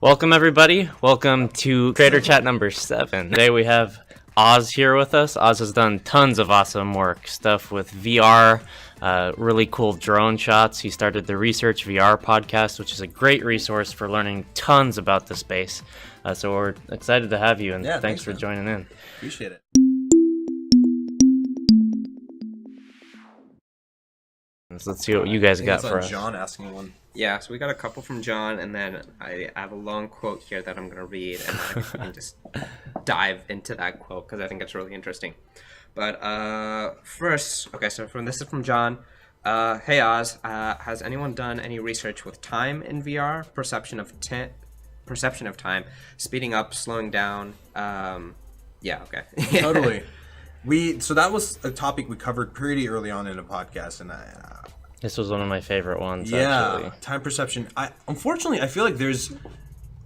Welcome, everybody. Welcome to Creator Chat number 7. Today we have Oz here with us. Oz has done tons of awesome stuff with VR, really cool drone shots. He started the ResearchVR podcast, which is a great resource for learning tons about the space. So we're excited to have you, and thanks for joining in. Appreciate it. So let's see what you guys got for us. John asking one. Yeah, so we got a couple from John, and then I have a long quote here that I'm going to read, and then we can just dive into that quote, because I think it's really interesting. But first, okay, so this is from John. Hey Oz, has anyone done any research with time in VR? Perception of time, speeding up, slowing down. Yeah, okay. Totally. So that was a topic we covered pretty early on in the podcast, and This was one of my favorite ones, yeah, actually. Time perception. Unfortunately, I feel like there's,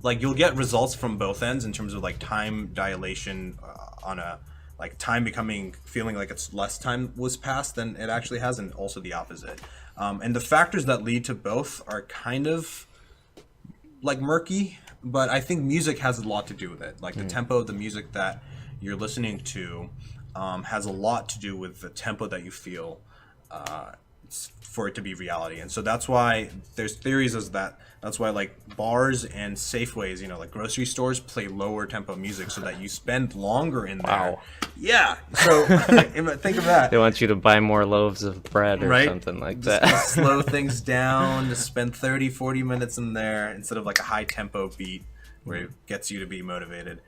you'll get results from both ends in terms of, time dilation on a, time feeling like it's less time was passed than it actually has, and also the opposite. And the factors that lead to both are kind of, murky, but I think music has a lot to do with it. The tempo of the music that you're listening to has a lot to do with the tempo that you feel for it to be reality. And so that's why there's theories that's why bars and Safeways, grocery stores play lower tempo music so that you spend longer in there. Wow. Yeah. So think of that. They want you to buy more loaves of bread or something like that. Just slow things down, to spend 30-40 minutes in there instead of a high tempo beat where it gets you to be motivated.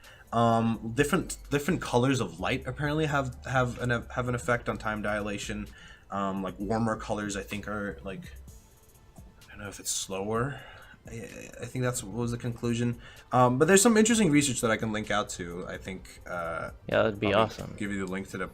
Different colors of light apparently have an effect on time dilation. Warmer colors, I think, are I don't know if it's slower. I think what was the conclusion. But there's some interesting research that I can link out to. I think. Yeah, that'd be awesome. Give you the link to the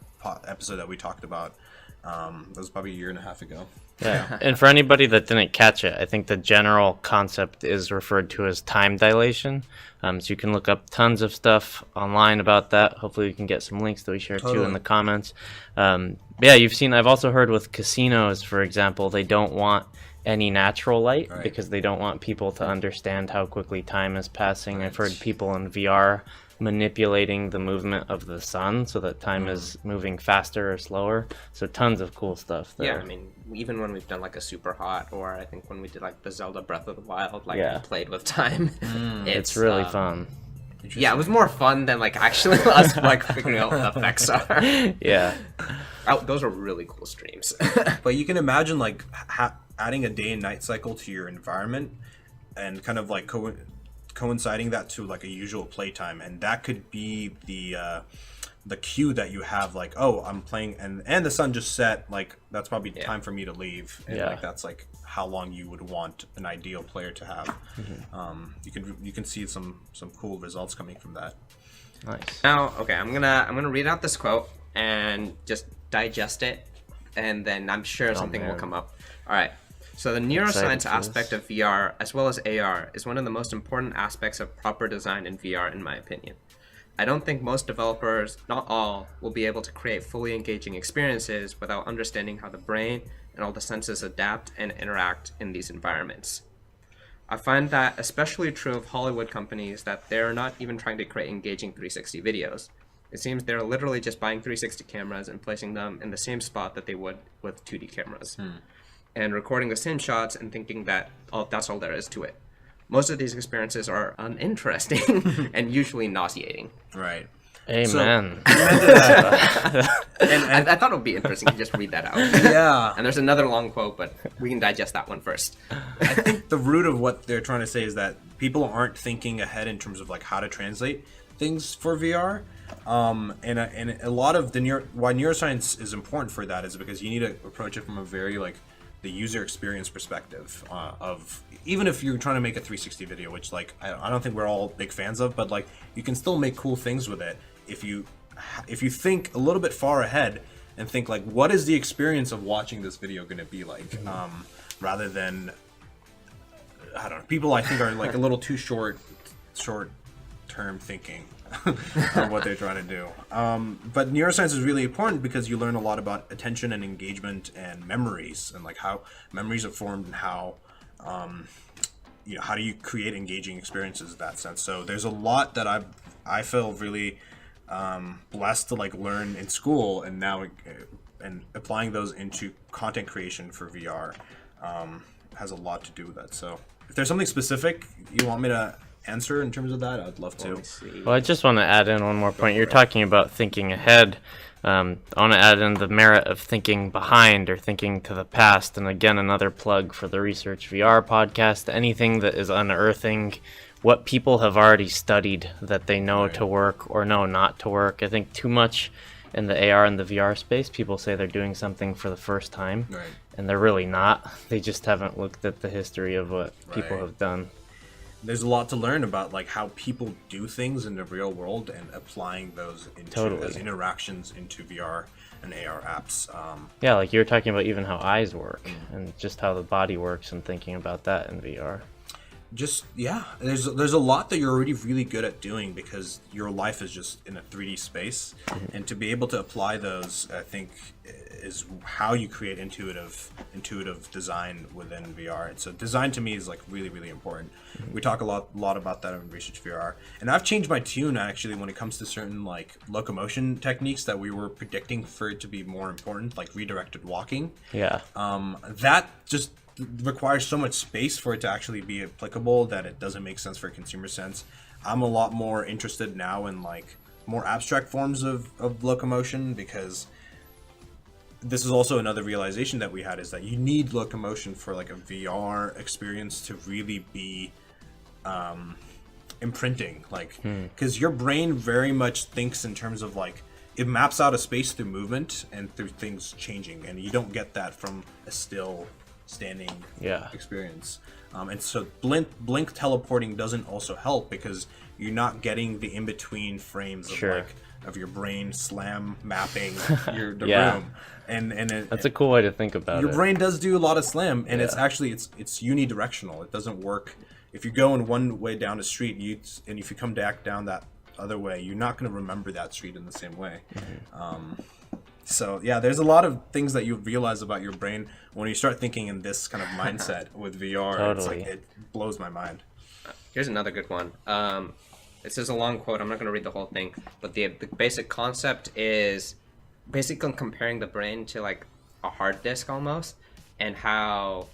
episode that we talked about. That was probably a year and a half ago. Yeah, and for anybody that didn't catch it, I think the general concept is referred to as time dilation. So you can look up tons of stuff online about that. Hopefully we can get some links that we share too in the comments. Yeah, I've also heard with casinos, for example, they don't want any natural light because they don't want people to understand how quickly time is passing. I've heard people in VR manipulating the movement of the sun so that time is moving faster or slower. So tons of cool stuff there. Yeah, I mean, even when we've done a super hot, or I think when we did the Zelda Breath of the Wild, played with time, it's really fun. Yeah, it was more fun than actually us figuring out what the effects are. Yeah. Those are really cool streams. But you can imagine adding a day and night cycle to your environment and kind of coinciding that to a usual playtime, and that could be the cue that you have, oh, I'm playing and the sun just set, that's probably time for me to leave, and that's how long you would want an ideal player to have. You can see some cool results coming from that. Nice. Now, okay, I'm gonna read out this quote and just digest it, and then I'm sure something will come up. All right. So the neuroscience aspect of VR, as well as AR, is one of the most important aspects of proper design in VR, in my opinion. I don't think most developers, not all, will be able to create fully engaging experiences without understanding how the brain and all the senses adapt and interact in these environments. I find that especially true of Hollywood companies, that they're not even trying to create engaging 360 videos. It seems they're literally just buying 360 cameras and placing them in the same spot that they would with 2D cameras. And recording the same shots and thinking that, that's all there is to it. Most of these experiences are uninteresting and usually nauseating. Right. Amen. And I thought it would be interesting to just read that out. Yeah. And there's another long quote, but we can digest that one first. I think the root of what they're trying to say is that people aren't thinking ahead in terms of how to translate things for VR. And a lot of why neuroscience is important for that is because you need to approach it from a very the user experience perspective of, even if you're trying to make a 360 video, which I don't think we're all big fans of, but you can still make cool things with it if you think a little bit far ahead and think what is the experience of watching this video going to be like, rather than, I don't know, people I think are a little too short term thinking of what they're trying to do. But neuroscience is really important because you learn a lot about attention and engagement and memories, and how memories are formed, and how how do you create engaging experiences in that sense? So there's a lot that I feel really blessed to like learn in school, and now and applying those into content creation for VR has a lot to do with that. So if there's something specific you want me to answer in terms of that, I'd love to. Well, I just want to add in one more point. You're talking about thinking ahead. I want to add in the merit of thinking behind or thinking to the past. And again, another plug for the ResearchVR podcast. Anything that is unearthing what people have already studied that they know to work or know not to work. I think too much in the AR and the VR space, people say they're doing something for the first time, and they're really not. They just haven't looked at the history of what people have done. There's a lot to learn about like how people do things in the real world and applying those into as interactions into VR and AR apps. Yeah, like you were talking about even how eyes work and just how the body works and thinking about that in VR. There's a lot that you're already really good at doing because your life is just in a 3D space, and to be able to apply those, I think, is how you create intuitive design within VR. And so design to me is like really, really important. We talk a lot about that in ResearchVR, and I've changed my tune actually when it comes to certain like locomotion techniques that we were predicting for it to be more important, like redirected walking. That just requires so much space for it to actually be applicable that it doesn't make sense for a consumer sense. I'm a lot more interested now in like more abstract forms of locomotion, because this is also another realization that we had, is that you need locomotion for like a VR experience to really be imprinting, like because your brain very much thinks in terms of like it maps out a space through movement and through things changing, and you don't get that from a still standing experience. And so blink teleporting doesn't also help because you're not getting the in-between frames of your brain slam mapping the room. And that's a cool way to think about it. Your brain does do a lot of slam, and it's actually it's unidirectional. It doesn't work if you go in one way down a street, and if you come back down that other way, you're not going to remember that street in the same way. So yeah, there's a lot of things that you realize about your brain when you start thinking in this kind of mindset with VR. Totally. It blows my mind. Here's another good one. This is a long quote. I'm not going to read the whole thing, but the basic concept is basically comparing the brain to like a hard disk almost, and how,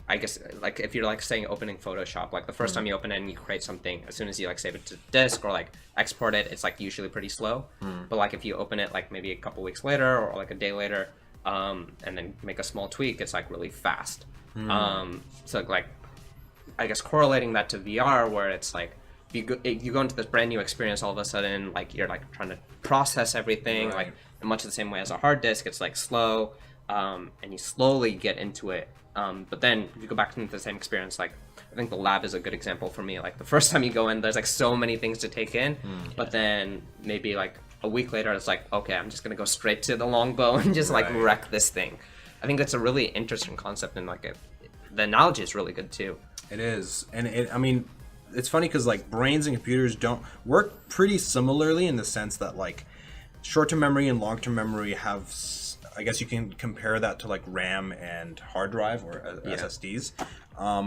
I guess, like if you're like saying opening Photoshop, like the first time you open it and you create something, as soon as you like save it to disk or like export it, it's like usually pretty slow. But like if you open it like maybe a couple weeks later or like a day later, and then make a small tweak, it's like really fast. So like, I guess correlating that to VR, where it's like you go into this brand new experience, all of a sudden like you're like trying to process everything like in much the same way as a hard disk. It's like slow, and you slowly get into it. But then if you go back into the same experience, like I think the lab is a good example for me. Like the first time you go in, there's like so many things to take in, but then maybe like a week later, it's like, okay, I'm just gonna go straight to the longbow and just like wreck this thing. I think that's a really interesting concept, and like the analogy is really good too. It is, and I mean, it's funny because like brains and computers don't work pretty similarly in the sense that like short-term memory and long-term memory have, I guess you can compare that to like RAM and hard drive or SSDs,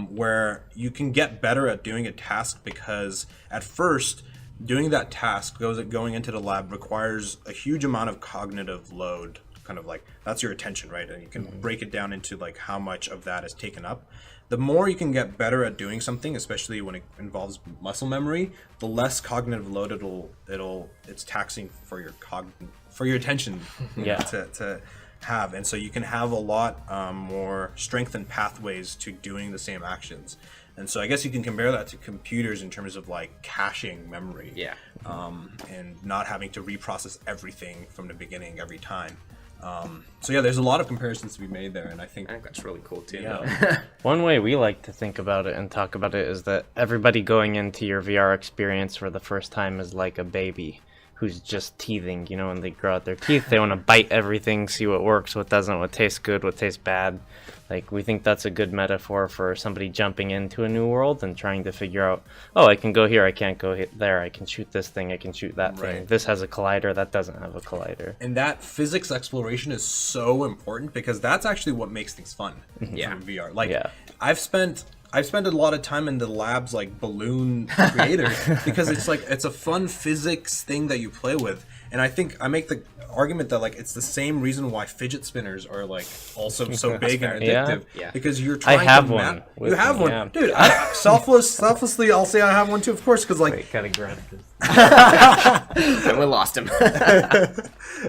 where you can get better at doing a task because at first doing that task going into the lab requires a huge amount of cognitive load, kind of like that's your attention, right? And you can break it down into like how much of that is taken up. The more you can get better at doing something, especially when it involves muscle memory, the less cognitive load it's taxing for your attention to have. And so you can have a lot more strengthened pathways to doing the same actions. And so I guess you can compare that to computers in terms of like caching memory, and not having to reprocess everything from the beginning every time. So yeah, there's a lot of comparisons to be made there, and I think that's really cool too. One way we like to think about it and talk about it is that everybody going into your VR experience for the first time is like a baby who's just teething, you know, when they grow out their teeth, they want to bite everything, see what works, what doesn't, what tastes good, what tastes bad. Like, we think that's a good metaphor for somebody jumping into a new world and trying to figure out, oh, I can go here, I can't go there, I can shoot this thing, I can shoot that thing. This has a collider, that doesn't have a collider. And that physics exploration is so important because that's actually what makes things fun from VR. Like, I've spent I've spent a lot of time in the labs like balloon creator because it's a fun physics thing that you play with, and I think I make the argument that like it's the same reason why fidget spinners are like also so big and addictive. Yeah. Because you're trying have to one. You have one, Yeah. dude. Selflessly, I'll say I have one too, of course, because like Gotta grab this. And we lost him.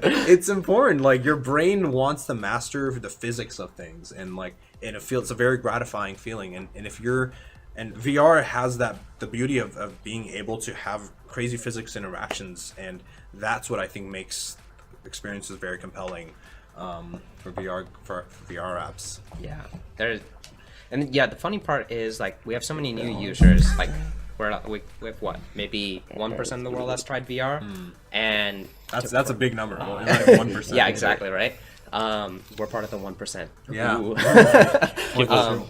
it's important. Like your brain wants to master the physics of things, and like it's a very gratifying feeling. And if you're and VR has the beauty of being able to have crazy physics interactions, and that's what I think makes experiences very compelling for VR apps. Yeah, the funny part is like we have so many new users. Like we have what, maybe 1% of the world has tried VR, and That's a big number. Well, like 1%. yeah, exactly right. We're part of the 1%. Yeah. Ooh.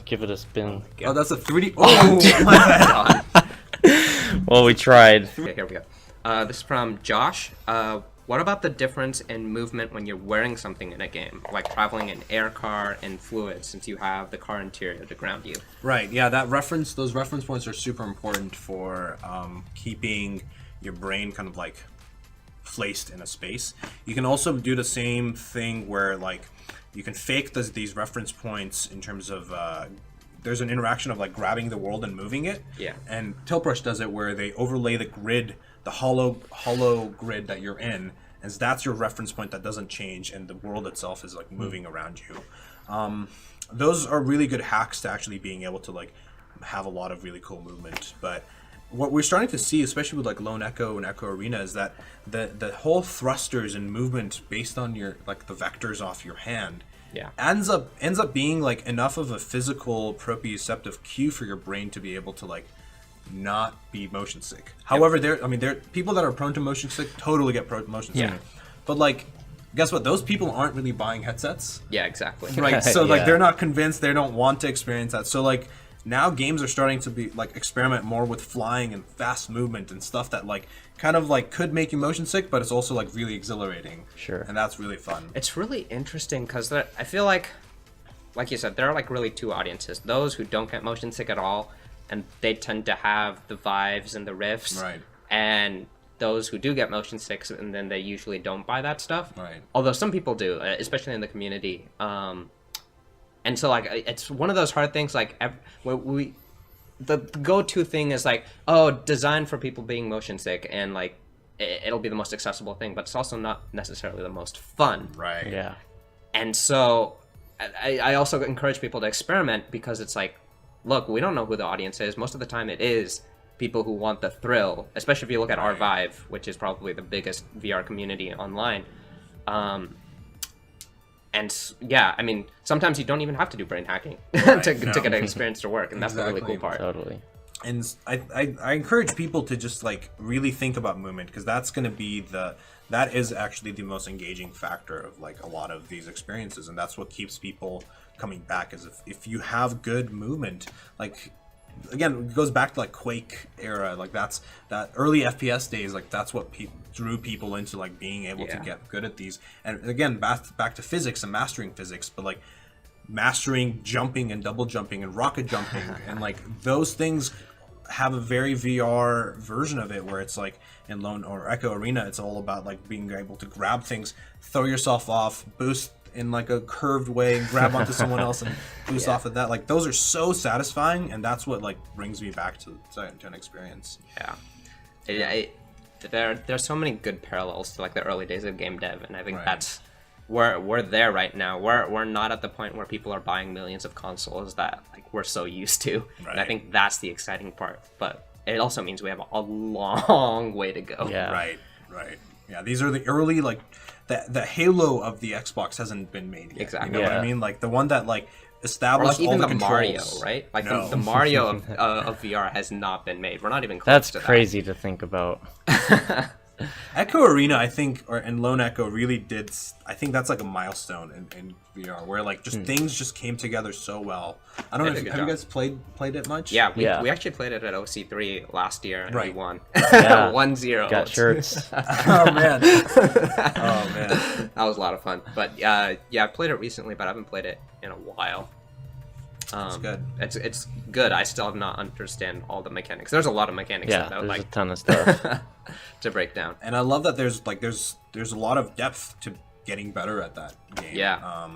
Give it a spin. Oh, that's a 3D. Oh, my bad. Well, we tried. Okay, here we go. This is from Josh. What about the difference in movement when you're wearing something in a game, like traveling in air, car, and fluid, since you have the car interior to ground you? Right. Yeah. Those reference points are super important for keeping your brain kind of like placed in a space. You can also do the same thing where like you can fake these reference points in terms of there's an interaction of like grabbing the world and moving it. Yeah. And Tilt Brush does it where they overlay the grid, the hollow grid that you're in, as that's your reference point that doesn't change, and the world itself is like moving around you. Those are really good hacks to actually being able to like have a lot of really cool movement. But what we're starting to see, especially with like Lone Echo and Echo Arena, is that the whole thrusters and movement based on your like the vectors off your hand ends up being like enough of a physical proprioceptive cue for your brain to be able to like not be motion sick. However, there people that are prone to motion sick totally get motion sick. Yeah. But like, guess what? Those people aren't really buying headsets. Yeah, exactly. Right. So like Yeah. they're not convinced, they don't want to experience that. So like now games are starting to be like experiment more with flying and fast movement and stuff that like kind of like could make you motion sick, but it's also like really exhilarating. Sure. And that's really fun. It's really interesting because I feel like you said, there are like really two audiences: those who don't get motion sick at all, and they tend to have the vibes and the riffs, Right. and those who do get motion sick, and then they usually don't buy that stuff. Right. Although some people do, especially in the community. And so like it's one of those hard things. Like the go-to thing is like, oh, designed for people being motion sick, and like it'll be the most accessible thing, but it's also not necessarily the most fun. Right. Yeah. And so I also encourage people to experiment, because it's like, look, we don't know who the audience is. Most of the time it is people who want the thrill, especially if you look at R-Vive, which is probably the biggest VR community online. And yeah, I mean, sometimes you don't even have to do brain hacking to get an experience to work, and that's the really cool part. Totally. And I encourage people to just like really think about movement, because that's going to be that is actually the most engaging factor of like a lot of these experiences, and that's what keeps people coming back. Is if you have good movement, like again, it goes back to like Quake era, like that early FPS days, like that's what drew people into like being able to get good at these. And again, back to physics and mastering physics, but like mastering jumping and double jumping and rocket jumping and like those things have a very VR version of it, where it's like in Lone or Echo Arena, it's all about like being able to grab things, throw yourself off, boost in like a curved way, and grab onto someone else and boost off of that. Like those are so satisfying, and that's what like brings me back to an experience. Yeah. There's so many good parallels to like the early days of game dev, and I think Right. that's we're there right now. We're not at the point where people are buying millions of consoles that like we're so used to. Right. And I think that's the exciting part. But it also means we have a long way to go. Yeah. Right. Yeah, these are the early like the halo of the Xbox hasn't been made yet. Exactly. You know what I Yeah. mean? Like the one that like Or established like all even the the controls. Mario, right? Like No. the Mario of VR has not been made. We're not even close That's to that. crazy to think about. Echo Arena, I think, and Lone Echo really did. I think that's like a milestone in VR, where like just things just came together so well. I don't know They if did a have you good guys played it much. Yeah, we Yeah. actually played it at OC3 last year, and we Right. won. Yeah. 1-0. Got shirts. Oh man. Oh man. That was a lot of fun. But yeah, I played it recently, but I haven't played it in a while. That's good. It's good. I still have not understand all the mechanics. There's a lot of mechanics Yeah, that I would there's a like ton of stuff. to break down. And I love that there's a lot of depth to getting better at that game. Yeah.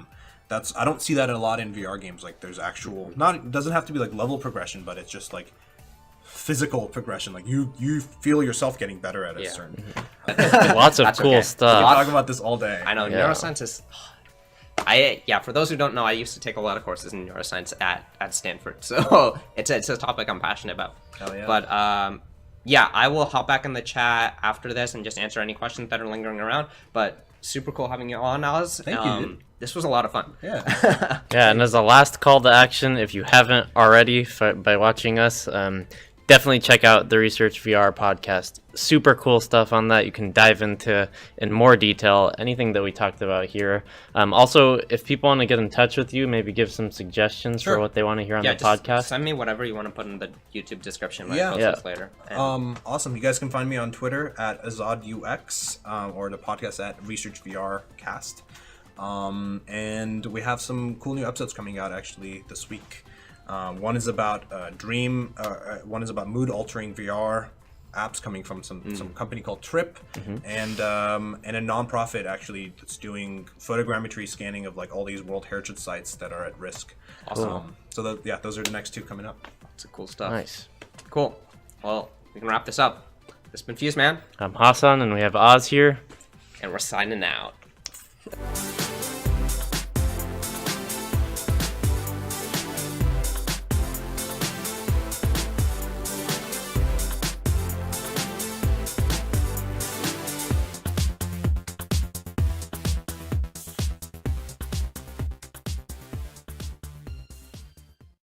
I don't see that a lot in VR games. Like there's actual, it doesn't have to be like level progression, but it's just like physical progression. Like you feel yourself getting better at a certain. Lots of cool We stuff. can talk about this all day. I know Yeah. neuroscience is. For those who don't know, I used to take a lot of courses in neuroscience at Stanford, so it's a topic I'm passionate about. Hell yeah. But I will hop back in the chat after this and just answer any questions that are lingering around. But super cool having you on, Oz. Thank you, dude. This was a lot of fun. Yeah. Yeah, and as a last call to action, if you haven't already by watching us, definitely check out the ResearchVR podcast. Super cool stuff on that. You can dive into in more detail anything that we talked about here. Also, if people want to get in touch with you, maybe give some suggestions Sure. for what they want to hear on the just podcast. send me whatever you want to put in the YouTube description when Yeah. I post Yeah. this later. And Awesome. You guys can find me on Twitter at AzadUX or the podcast at ResearchVRcast. And we have some cool new episodes coming out actually this week. One is about one is about mood altering VR apps coming from some company called Trip, and a nonprofit actually that's doing photogrammetry scanning of like all these World Heritage sites that are at risk. Awesome. Those are the next two coming up. it's cool stuff. Nice. Cool. Well, we can wrap this up. This has been Fuse Man, I'm Hassan, and we have Oz here. and we're signing out.